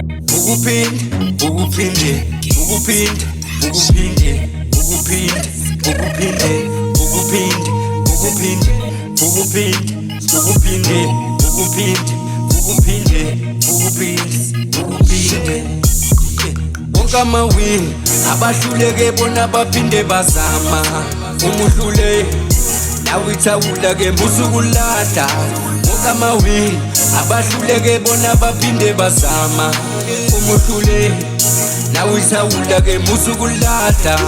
Ukuphinde, ukuphinde, ukuphinde, ukuphinde, ukuphinde, ukuphinde, ukuphinde, ukuphinde, ukuphinde, ukuphinde, ukuphinde, ukuphinde, ukuphinde, ukuphinde. Wonke amawini abahluleke bona baphinde bazama. Umuhlule nawe ithawula ke musukulahla. Wonke amawini abahluleke bona baphinde bazama. Umuhlule nawe ithawula ke musukulahla.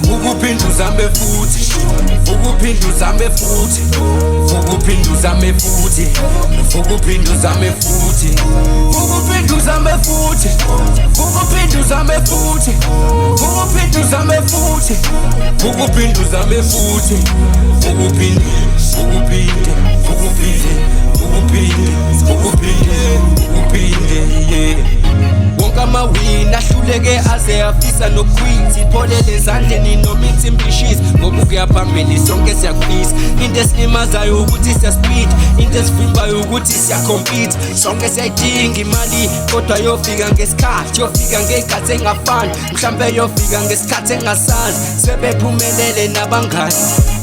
Ukuphinde uzame futhi, ukuphinde uzame futhi, ukuphinde uzame futhi, ukuphinde uzame futhi, ukuphinde uzame futhi, ukuphinde uzame futhi, ukuphinde uzame futhi, ukuphinde uzame futhi, ukuphinde, ukuphinde, ukuphinde, ukuphinde, ukuphinde, ukuphinde, yeah. Wonke amawini ahluleke aze afisa nokukhwitha. Ipholele ezandleni noma insimbishisi, ngoba ukuya phambili sonke siyakufisa. Into esilimazayo ukuthi siyaspeed, into esivimbayo ukuthi siyacompete. Sonke siyayidinga imali kodwa yofika ngesikhathi, yofika ngey'khathi engafani, mhlampe yofika ngesikhathi engasazi. Sebephumelele nabangani,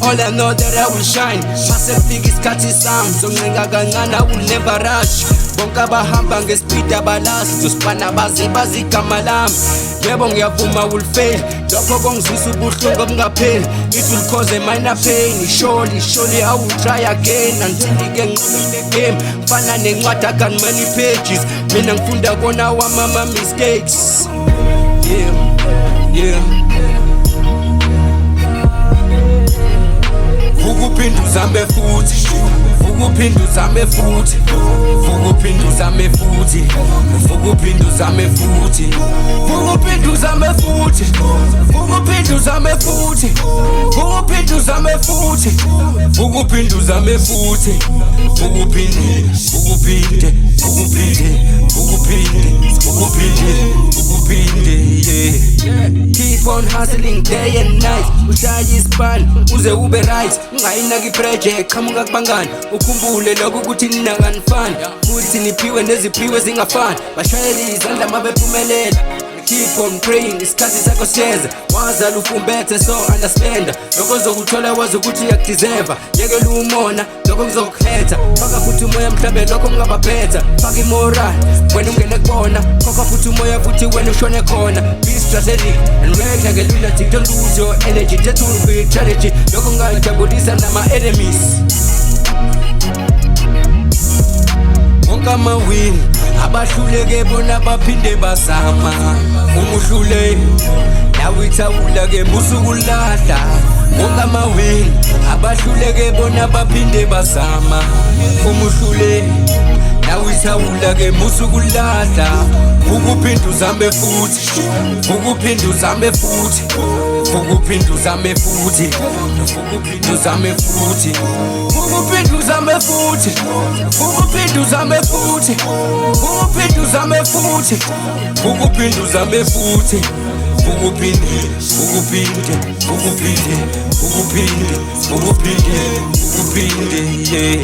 all I know that I will shine. Mase kufika isikhathi sami zoncenga kancane, I will never rush. Bonke abahamba ngespeed abalazi, zosibana baze bazi igama lami. Yebo ngiyavuma will fail, lokho kongizwisa ubuhlungu obungapheli. It will cause a minor pain, surely I will try again until ngike ngiqobile game. Mfana nencwadi I got many pages, mina ngifunda kona wama mistakes. Yeah. Ukuphinde uzame futhi, ukuphinde uzame futhi, ukuphinde uzame futhi, ukuphinde uzame futhi, ukuphinde uzame futhi, ukuphinde uzame futhi, ukuphinde uzame futhi, ukuphinde uzame futhi, ukuphinde, ukuphinde, ukuphinde, ukuphinde, ukuphinde, yeah. Keep on hustling day and night, ushaya ispan uze ube right. Ungayinaki project qamuka kubangani, ukhumbule lokho ukuthi nina kanifani, futhi niphiwe neziphiwe zingafani. Bashayeli izandla mabephumelela, keep on praying, isikhathi sakho siyeza. Wazala ufumbethe so understand, lokho uzokuthola wazi ukuthi uyakudeserve. Yekela umona lokho kuzokuhetha, faka futhi umoya mhlambe lokho kungabaphetha. Faka imoral wena ungene kubona, khokha futhi umoya futhi wena ushone khona. Be strategic and react like a lunatic, don't lose your energy, just to be strategy. Lokho ngajabulisa nama enemies. Wonke amawini abahluleke bona baphinde bazama. Umuhlule nawe ithawula ke musukulahla. Wonke amawini abahluleke bona baphinde bazama. Umuhlule nawe ithawula ke musukulahla. Ukuphinde uzame futhi, ukuphinde uzame futhi, ukuphinde uzame futhi, ukuphinde uzame futhi, ukuphinde uzame futhi, ukuphinde uzame futhi, ukuphinde uzame futhi, ukuphinde uzame futhi, ukuphinde, ukuphinde, ukuphinde, ukuphinde, ukuphinde, ukuphinde, yeah.